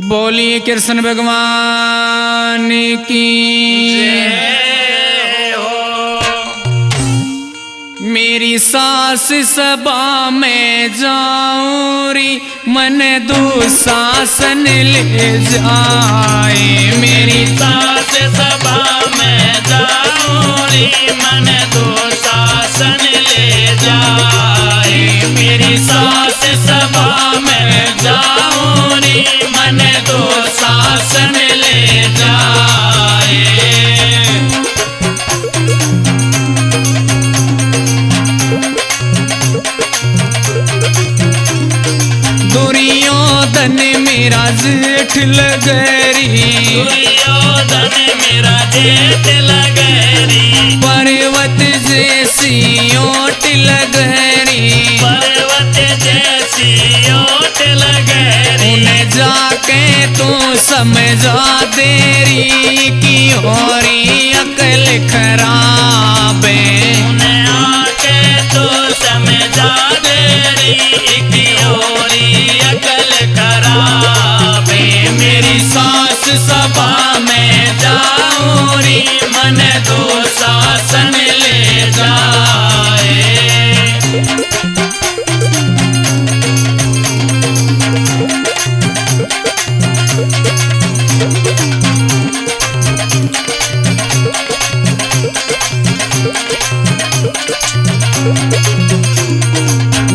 बोलिए कृष्ण भगवान की जय हो। मेरी सास सभा में जाऊं री मन दुशासन ले जाए। मेरी सास सभा में जाऊं री मन दुशासन ले जाए। मेरी सास सभा में जाऊं री मन दुशासन ले जाए। दुर्योधन मेरा जेठ लगरी, दुर्योधन मेरा जेठ लगरी। पर्वत जैसी ओट लगरी, पर्वत जैसी ओट लगरी। उन्हें जाके तू समझा देरी की होरी अकल खराब है। उन्हें आके तो समझा देरी की होरी अकल खराब है। मेरी सास सभा में जाऊं री मन दुशासन ले जाए।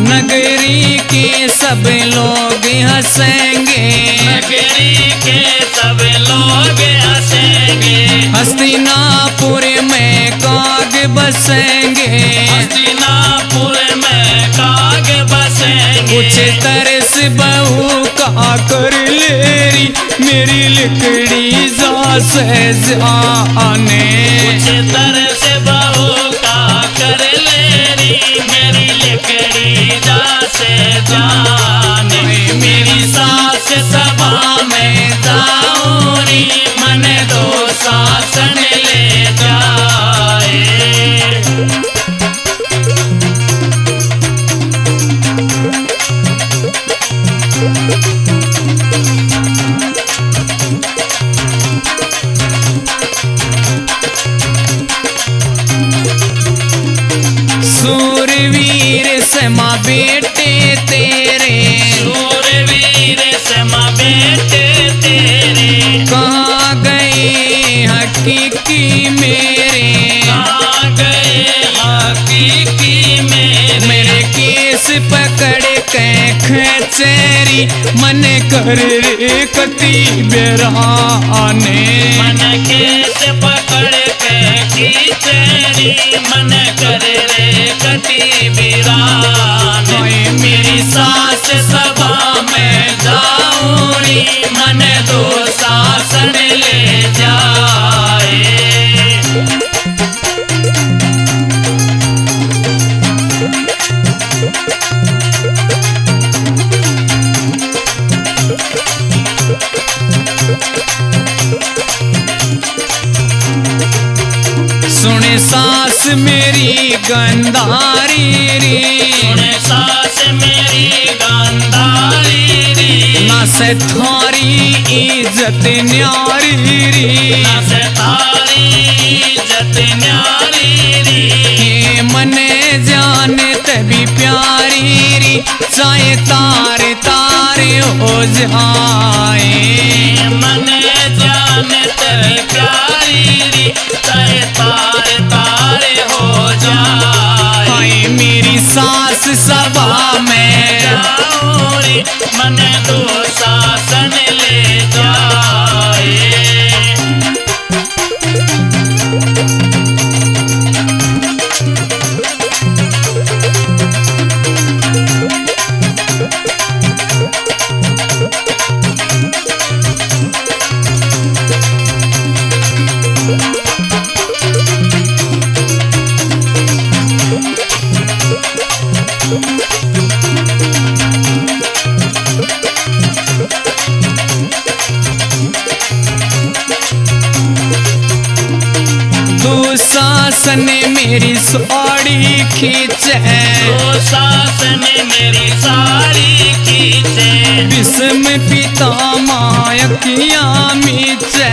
नगरी के सब लोग हंसेंगे, नगरी के सब लोग हंसेंगे। हस्तिनापुर में काग बसेंगे, हस्तिनापुर में काग बसेंगे। कुछ तरस बहू का कर लेरी मेरी लिकड़ी जा से जाने। कुछ तरस बहू का कर लेरी मेरी लिकड़ी जा से जाने। मेरी सास सभा में जाऊं री मन दुशासन ले जाए। सूरवीर समा बेटे तेरे, सूरवीर समा बेटे तेरे। कहाँ गए हकीकी मेरे, कहाँ गए हकीकी मेरे। मेरे केस पकड़ के खेचेरी मन कर रे कति बेराने। मन केस पकड़ के खींचेरी मन कर रे कटी बिराने। मेरी सास सभा में जाऊं री मन दुशासन ले जाए। सुने सास मेरी गंधारी री, सुने सास मेरी गंधारी री। ना से थारी इज्जत न्यारी री, ना से तारी इज्जत न्यारी री। ये मने जान तभी प्यारी री चाहे तारे तारे हो जाए। मन जान तेरी प्यारी री चाहे तारे तारे हो जाए। हाय मेरी सास सभा में जाऊं री मन दुशासन ले जाए। दुशासन मेरी साड़ी खींचे, दुशासन मेरी साड़ी खींचे। विषम पिता पिता मायकिया मीचे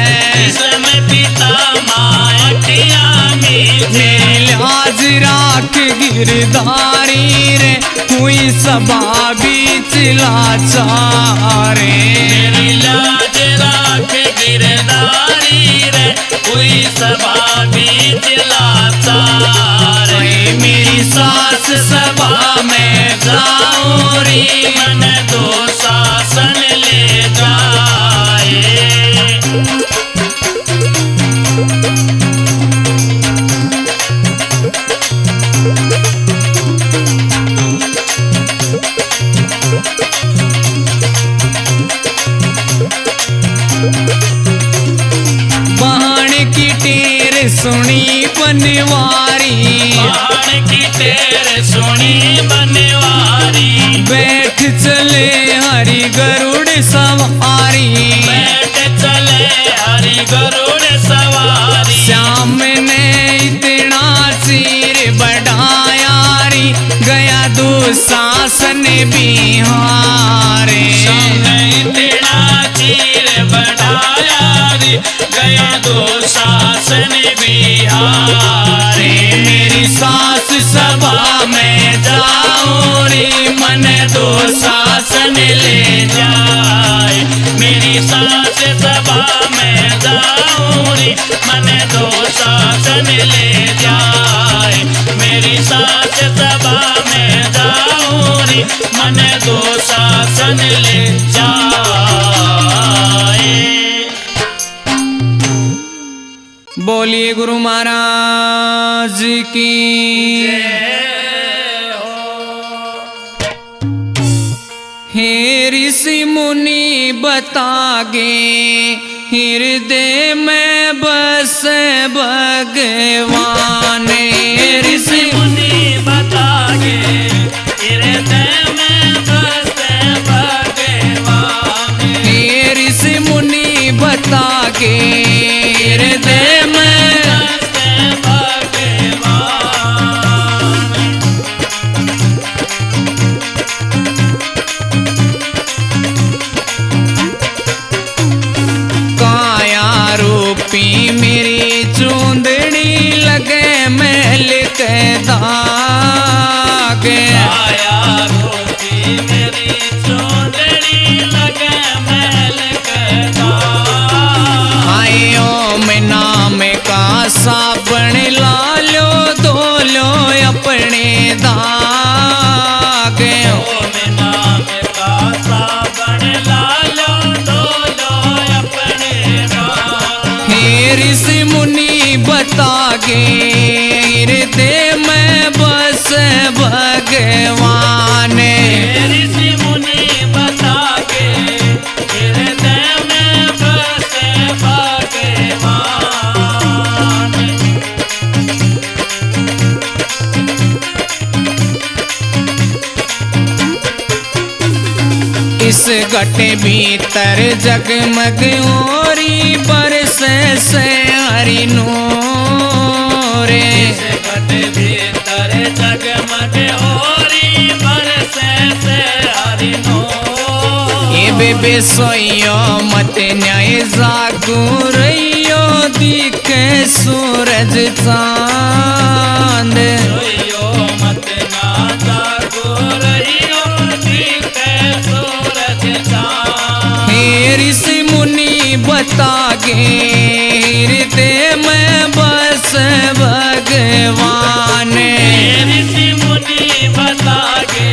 इसमें पिता मायकिया मीचे मेरी लाज राख गिरधारी रे हुई सभा बीच लाचारे मेरी लाज राख गिरधारी रे हुई सभा बीच लाचार मेरी सास सभा में जाऊं रे मन दो शासन ले जाए बाण की टेर सुनी बनवारी बाण की टेर सुनी बनवारी बैठ चले हरि गरुड़ सवारी बैठ चले हरि गरुड़ सवारी श्याम ने इतना चीर बढ़ाया री गया दुशासन बिहारे इतना चीर बढ़ाया रे गया दो शासन बिहारे मेरी सास सभा में जाऊं रे मन दो शासन ले जाए मेरी सास सभा में जाऊं रे मन दो शासन ले जाए मेरी सास सभा में जाऊं रे मन दो शासन ले जाए बोलिए गुरु महाराज की हे ऋषि मुनि बतागे हृदय में बस भगवान ऋषि मुनि बतागे हृदय में बसे भगवान हे ऋषि मुनि बतागे हृदय में बसे भगवान काया रूपी मेरी चूंदड़ी लगे महल के दाग आया रोटी मेरी चोदड़ी लगे महल के दाग आयो में नाम का साबण लालो धोलो अपने दाग ओम नाम का साबण लालो धोलो अपने नाम हे ऋषि मुनि बतागे हृदय में बस भगवान ऋषि मुनि बतागे हृदय में बसे भगवान इस गटे भीतर जगमग ओरी बरस से हरि नूरे घट भीतर जगमग होरी बरसे से हरि नो ये बेबे सोइयो मत न्याय जागू रहियो दिखे सूरज चांद रोइयो मत ना जागो रहियो दिखे सूरज चाँद हे ऋषि मुनि बतागे हृदय में बस भगवान ऋषि मुनि बतागे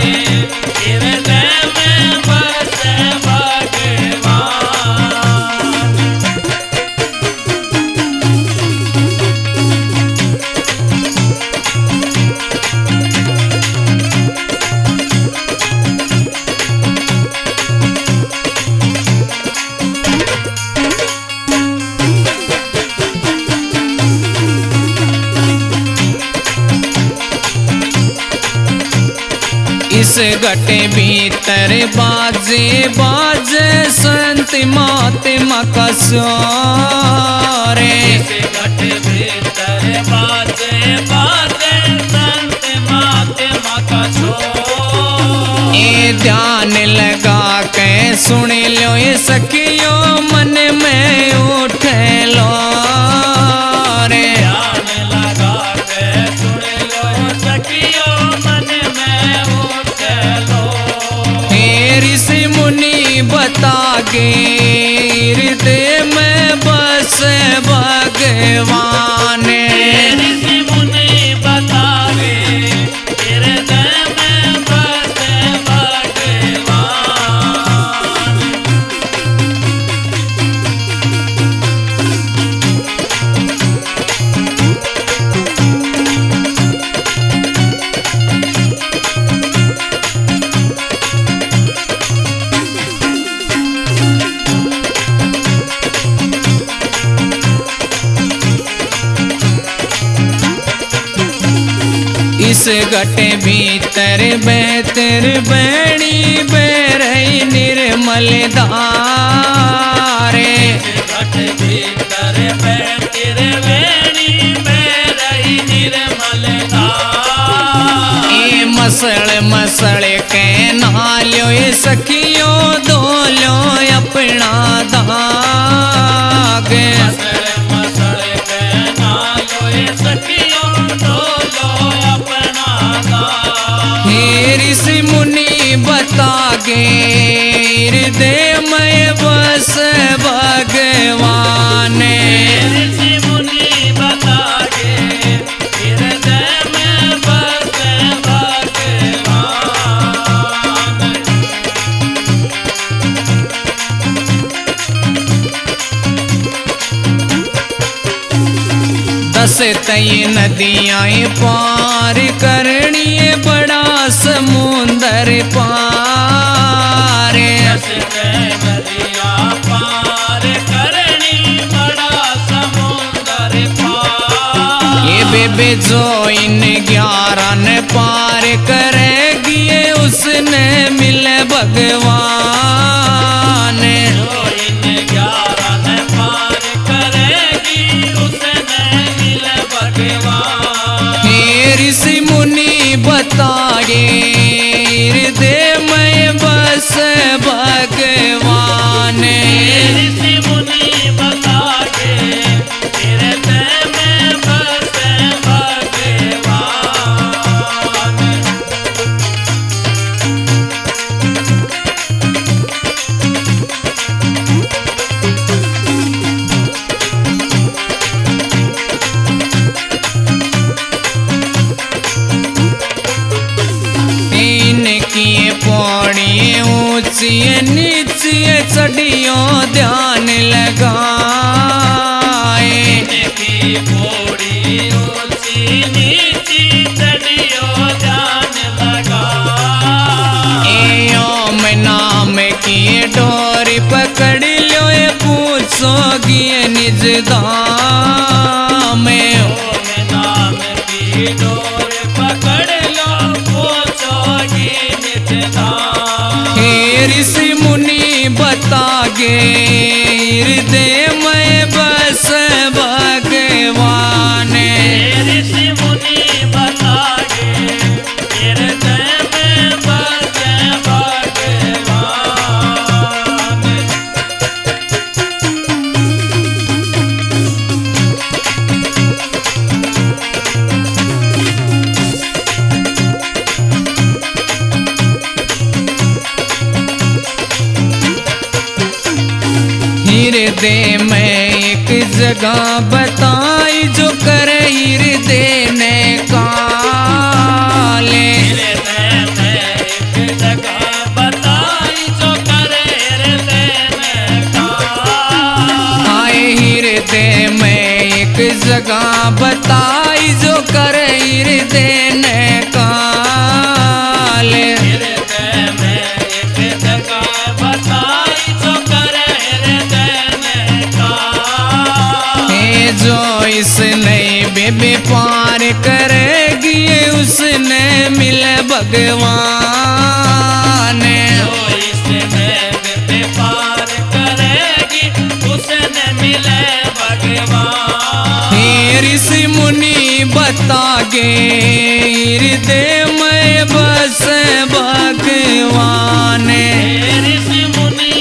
हृदय में बसे भगवान इस गटे भीतर बाजे बाजे संत महात्मा का स्योरे घट भीतर बाजे बाजे संत महात्मा का छोर ए ध्यान लगा के सुन लो ये सखियो मन में उठे लो रे। ध्यान लगा के सुन लो सखियो मन में उठ लो। हे ऋषि मुनि बता के हृदय में बस भगवान। ऋषि मुनि बता के हृदय में बस भगवान। इस घटे भीतर बेहतर बैणी बेरई निर्मल धारे। घट भीतर बैठिर वेणी बेरई निर्मल धार। ए मसड़ मसड़ के नाल्यो ये सखियो धोलो अपना दाग। मसड़ मसड़ के नालो ये सखियो डोलो अपना दाग। हे ऋषि मुनि बता गे हृदय में बस भगवान। ऋषि मुनि बता के हृदय में बस भगवान। दस तय नदियाँ पार करनी बड़ा समुंदर पार। नदिया पार करनी बड़ा समुंदर पार। ये बेबे जो इन 11 ने पार करेगी ये उसने मिले भगवान। जो इन 11 ने पार करेगी उसने मिले भगवान। हे ऋषि मुनि बताए हृदय में बस भगवान। ऋषि मुनि बता के हृदय में बस भगवान। किए पौड़ी ऊंची नीची चढ़ियो ध्यान लगाए। की पौड़ी ऊंची नीची चढ़ियो ध्यान लगा। ए ओम नाम की डोरी पकड़ लो ये पूछोगी निज धाम। ओम नाम की डोर पकड़ लो पूछोगी निज धाम। हे ऋषि मुनि बता गे हृदय में बस भगवान। ऋषि मुनि बता के हृदय में बस भगवान। हृदय में एक जगह बताई जो करे हृदय ने काले। हृदय में एक जगह बताई जो करे हृदय में काल। आए हृदय में एक जगह बताई जो करे हृदय ने काले। हृदय में एक जगह बताई जो करे हृदय में काल। हे जो इस नई बेबे पार करेगी ये उसने मिले भगवान। जो इसने बेबे पार करेगी उसने मिले भगवान। हे ऋषि मुनि बता गे हृदय में बस भगवान। ऋषि मुनि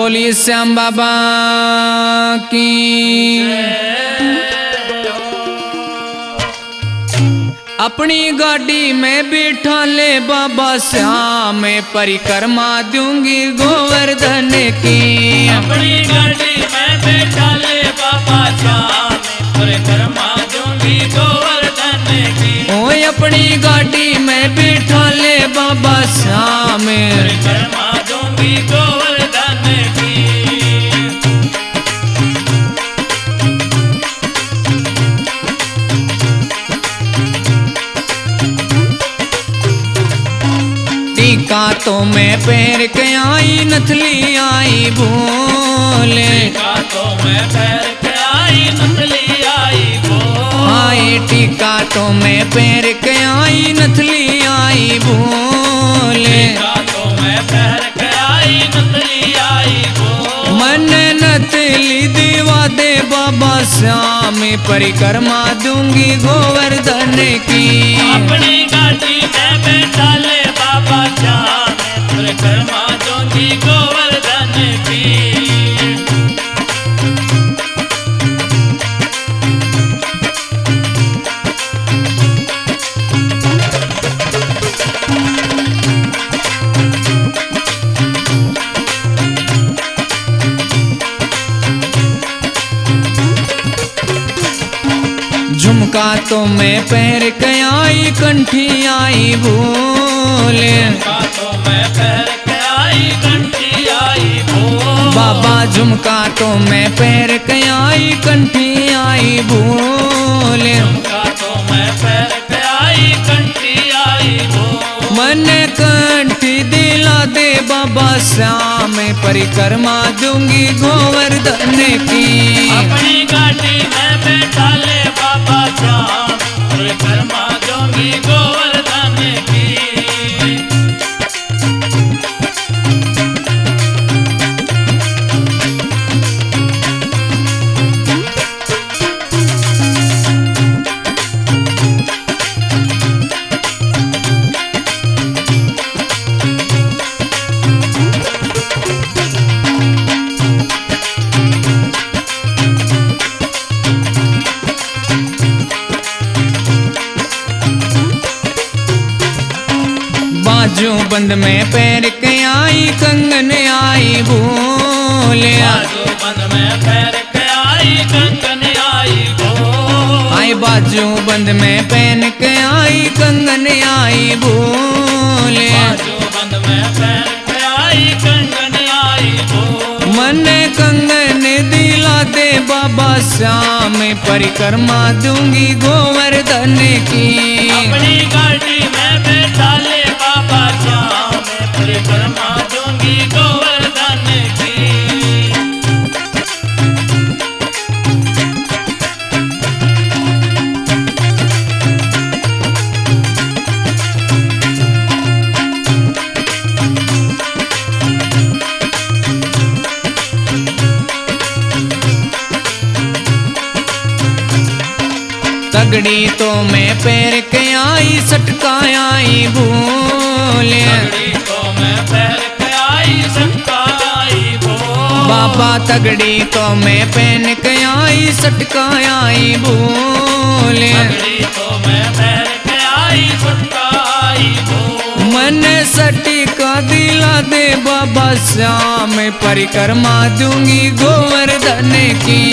बोलिए श्याम बाबा की। अपनी गाड़ी में बिठा ले बाबा श्याम, परिक्रमा दूंगी गोवर्धन की। अपनी गाड़ी में बिठा ले बाबा श्याम, परिक्रमा दूंगी गोवर्धन की। ओए अपनी गाड़ी में बिठा ले बाबा श्याम, परिक्रमा दूंगी गोवर्धन की। टीका तो मैं पैर के आई, नथली आई भूले। टीका तो मैं पैर के आई, नथली आई भूले। आई टीका तो मैं पैर के आई, नथली आई भूले। टीका तो मैं पैर के आई, नथली आई भूले। मन नथली दिवा दे बाबा श्याम, परिक्रमा दूंगी गोवर्धन की। अपनी गाड़ी में बैठा ले बाबा श्याम, परिक्रमा दूंगी गोवर्धन की। झुमका तो मैं पैर के आई, कंठी आई भूले। झुमका तो मैं पैर के आई, कंठी आई भूले। बाबा झुमका तो मैं पैर के आई, कंठी आई भूले। झुमका तो मैं पैर के आई, कंठी आई भूले। मन कंठी दिला दे बाबा श्याम, परिक्रमा दूंगी गोवर्धन की। अपनी गाड़ी में बैठा ले बाबा श्याम, परिक्रमा दूंगी गोवर्धन की। बाजू बंद में पैर के आई, कंगन आई भूले। बाजू बंद में पैर के आई, कंगन आई भूले। आई बाजू बंद में पहन के आई, कंगन आई भूले। बाजू बंद में पैर के आई, कंगन आई भूले। मन कंगन दिला दे बाबा श्याम, परिक्रमा दूंगी गोवर्धन की। अपनी गाड़ी में बैठा ले बाबा श्याम, परिक्रमा दूंगी गोवर्धन की। तगड़ी तो मैं पैर के आई, सटका आई भूले। तगड़ी तो मैं पैर के आई, सटका आई भूले। बाबा तगड़ी तो मैं पहन के आई, सटका आई भूले। तगड़ी तो मैं पैर के आई, सटका आई भूले। मन सटिका दिला दे बाबा श्याम, परिक्रमा दूंगी गोवर्धन की।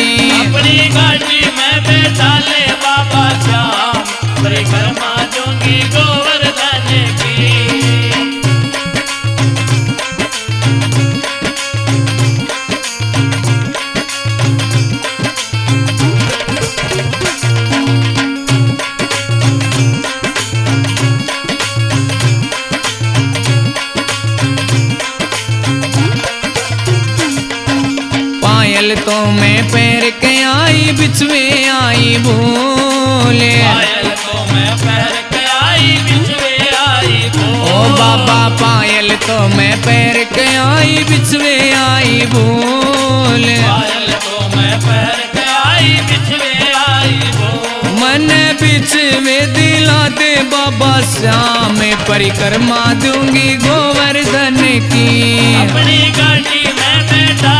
अपनी गाड़ी में बैठा ले बाबा श्याम, परिक्रमा दूंगी गोवर्धन की। पायल तो मैं पैर के आई, बिछवे आई भूले। पायल तो मैं पैर के आई, बिछवे आई भूले। ओ बाबा पायल तो मैं पैर के आई, बिछवे आई भूले। पायल तो मैं पैर के आई, बिछवे आई भूले। मन बिछवे दिला दे बाबा श्याम, परिक्रमा दूंगी गोवर्धन की। अपनी गाड़ी में बैठा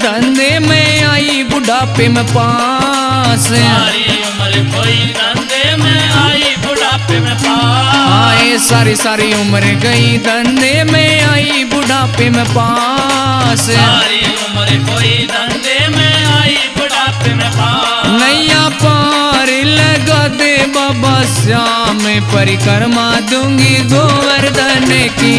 धंधे में आई बुढ़ापे में पास। सारी उम्र कोई धंधे में आई बुढ़ापे में पास। आए सारी उम्र गई धंधे में आई बुढ़ापे में पास। सारी उम्र कोई धंधे में आई बुढ़ापे में पास। नैया पार लगा दे बाबा श्याम परिक्रमा दूंगी गोवर्धन की।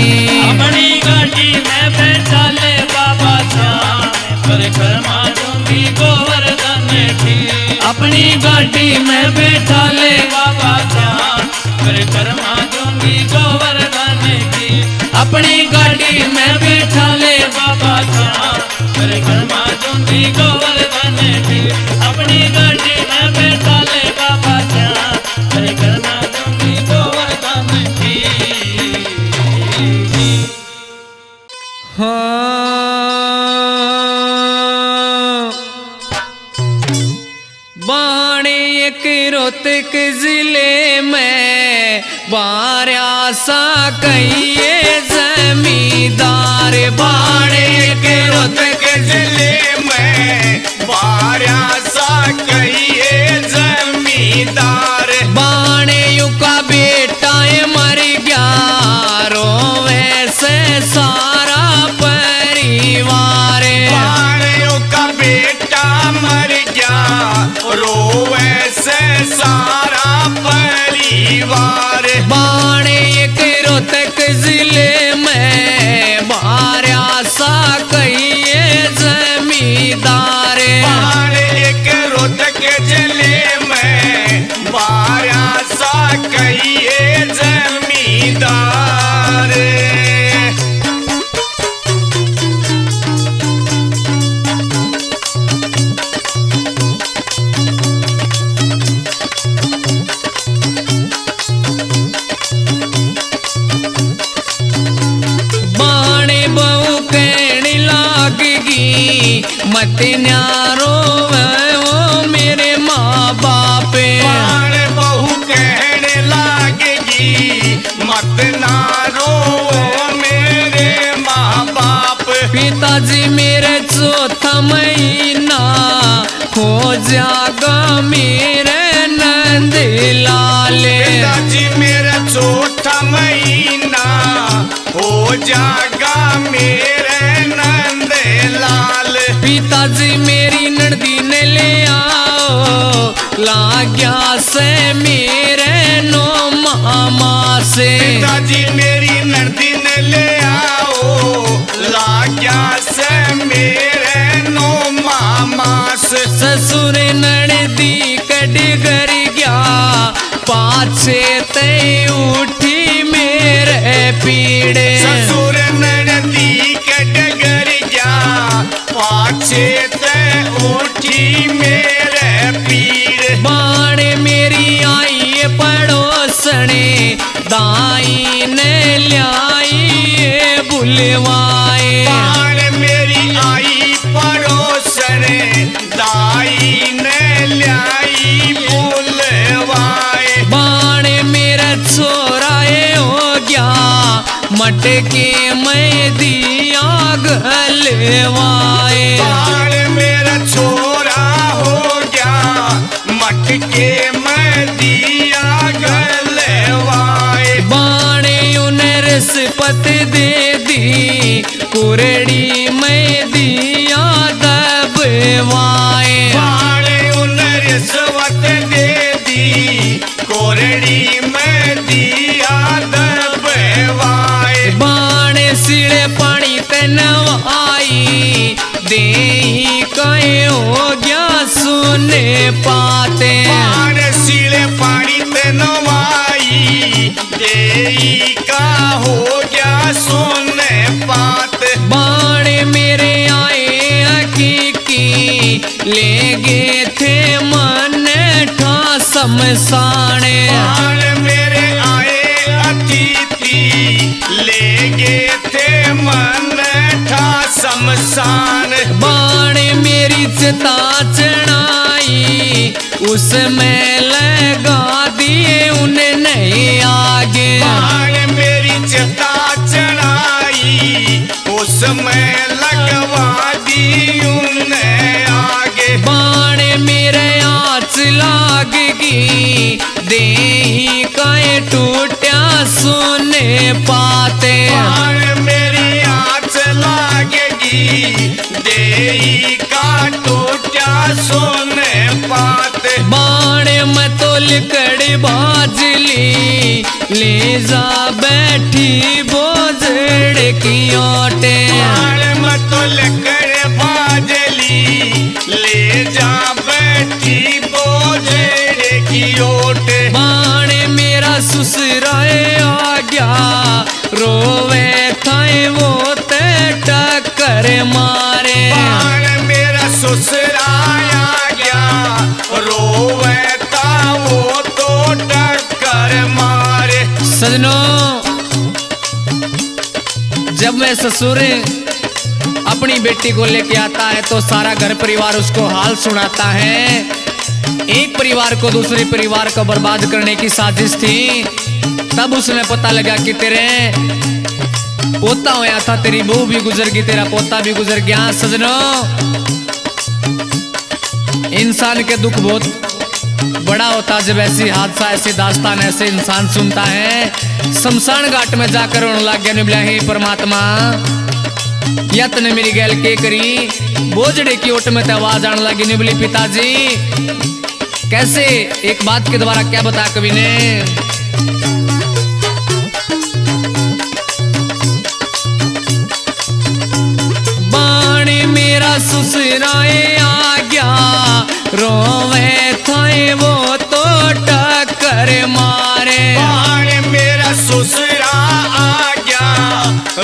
अपनी गाड़ी में बैठा ले बाबा श्याम परिक्रमा दूंगी गोवर्धन की। अपनी गाड़ी में बैठा ले बाबा श्याम परिक्रमा दूंगी गोवर्धन की। अपनी गाड़ी में बैठा ले बाबा श्याम परिक्रमा दूंगी गोवर्धन की। अपनी गाड़ी में बैठा ले बाबा श्याम परिक्रमा दूंगी गोवर्धन की। हाँ। बाणे एक रोहतक जिले में बारया सा कहिए जमींदार। बाणे एक रोहतक जिले में बारया सा कहिए जमींदार। बाणे यू का बेटा मर गया रोवे से सारा परिवार। बाणियों का बेटा मर गया रोवे से सारा परिवार। बाणे एक रोहतक जिले में बारया सा कहिए जमींदार। बाण एक रोहतक जिले में बारया सा कहिए जमींदार। बाणे बहु कहने लागगी मत न्यारो वो मेरे माँ बाप। बाण बहू कहने लागेगी मत ना रो मेरे माँ बाप। पिताजी मेरे चौथा महीना हो जागा मेरे नंद लाल। पिताजी मेरा चौथा महीना हो जागा मेरे नंद लाल। पिताजी मेरी नंदी ने ले आओ लाग्या से मेरे नो मामा से। पिताजी मेरी नंदी ने ले आओ लाग्या से मेरे नो मामा से। ससुर ननदी कटगर गया पाछे ते उठी मेरे पीड़े। ससुर ननदी कटगर गया पाछे ते उठी मेरे पीड़। बाण मेरी आई पड़ोसने दाई ने ल्याई बुलवाए। बाण मेरी आई पड़ोसने दाई ने ल्याई बुलवाए। बाण मेरा छोराए हो गया मटके में दिया गलवाए। बाण मेरा छोरा हो गया मटके में दिया गलवाए। बाण उन्हें रिश्वत दे दी कुरड़ी में दिया दबवाए। बाण उन रिश्वत दे दी कोरड़ी में दिया दबवाए। बाण सिले पानी तनवाई दे कहे हो गया सुने पाते। बाण सिले पानी ते नवाई देई का हो गया सोने पात। बाण मेरे आए हकीकी ले गए थे मन ठा शमशान। बाण मेरे आए अतिथि ले गए थे मन ठा शमशान। बाण मेरी चिता चढ़ाई उसमें लगा दिए उन्हें नहीं आगे। बाण मेरी चिता चढ़ाई उसमें लगवा दी उन दे काए टूटा सोने पाते। बाण मेरी आँच लागेगी देही का टूटा सोने पाते। बाण में तो लिकड़ी बाजली ले जा बैठी बोझड़ की ओटे। बाण में तो लकड़ बाजली ले जा बैठी बोझड़ की ओट। बाण मेरा ससुराए आ गया रोवे थाए वो ते टक्कर मारे। बाण मेरा ससुराया गया रोवे ता वो तो टक्कर मारे। सजनों, जब मैं ससुर अपनी बेटी को लेके आता है तो सारा घर परिवार उसको हाल सुनाता है। एक परिवार को दूसरे परिवार को बर्बाद करने की साजिश थी। तब उसने पता लगा कि तेरे पोता होया था, तेरी बहू भी गुजर गई, तेरा पोता भी गुजर गया। सजनों, इंसान के दुख बहुत बड़ा होता जब ऐसी हादसा, ऐसी दास्तान, ऐसे इंसान सुनता है। शमशान घाट में जाकर रोने लग गया, निबला हे परमात्मा या तने मेरी गैल के करी। बोझड़े की ओट में तो आवाज आने लगी, निबली पिताजी कैसे। एक बात के द्वारा क्या बता कवि ने, बाण मेरा ससुराए आ गया रोवे थाए वो तो टक्कर मारे। बाण मेरा ससुरा आ गया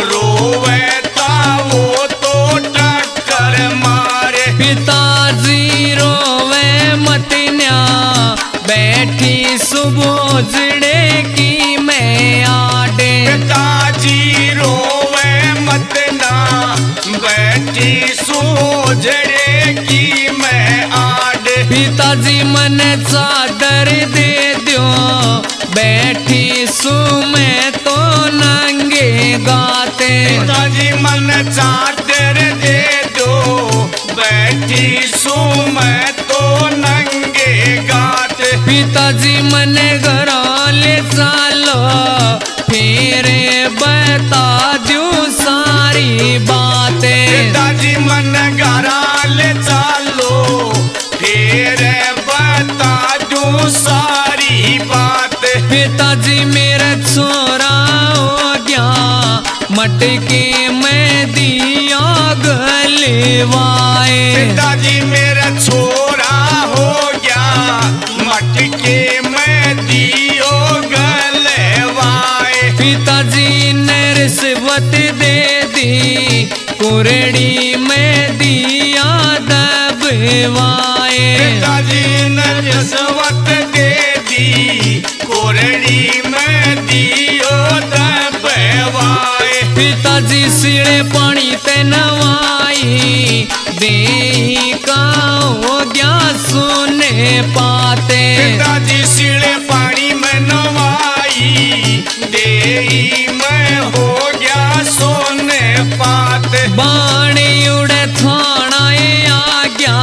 रोवे ता वो तो टक्कर मारे। पिताजी रोवे मतिन्या बैठी सुबोझड़े की मैं आडे। पिताजी रोवे मत ना बैठी सोझड़े की मैं आड़। पिताजी मन चादर दे दो बैठी सु मैं तो नंगे गाते। पिताजी मन चादर दे दो बैठी सो मैं तो नंगे गाते। पिताजी मन घर ले चालो फिर बता दूं सारी बातें। पिताजी मन घराल चालो फिर बता दूं सारी बात। पिताजी मेरा छोरा हो गया मटके में दिया गलवाए। पिताजी मेरा छोरा हो गया मटके में दियो गलवाए। पिताजी ने रिश्वत दे दी कुरड़ी में दिया दबवाए। पिताजी ने रिश्वत दे दी कुरड़ी में दियो दबवाए। पिताजी सिरे पानी ते नवाई दे का हो गया सोने पाते। पिताजी सिले पानी में नवाई दे में हो गया सोने पाते। बाणी उड़े थानाए आ गया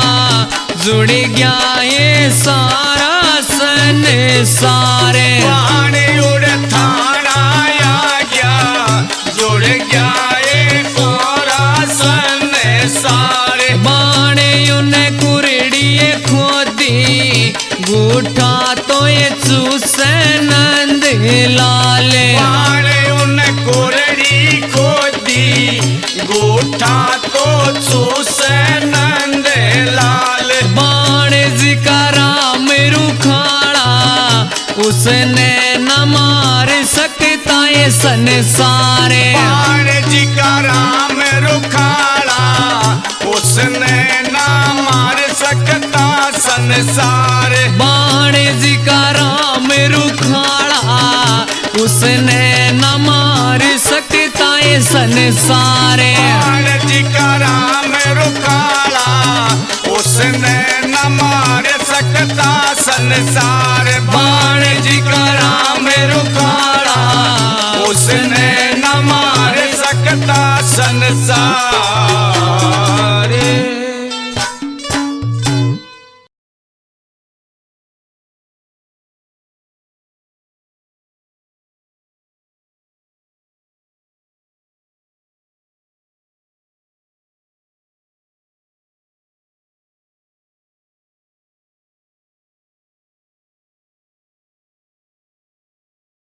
जुड़ गया ये सारा सन सारे। बाण उड़ थाना आ गया जुड़ गया ये सारा सन सारे। बाणे उन्हें कुरड़िए खोदी गूठा तो ये चूसे नंद लाले। बाण उन कुरड़ी खोदी गोठा तो चूसे नंद लाल। बाण जी का राम रुखाड़ा उसने न मार सकता ये संसारे। बाण जी का राम रुखाड़ा उसने ना मार सकता संसार। बाण जी का राम रुखाड़ा उसने न मार सकता ये संसारे। बाण जी का राम रुखाड़ा उसने न मार सकता संसार।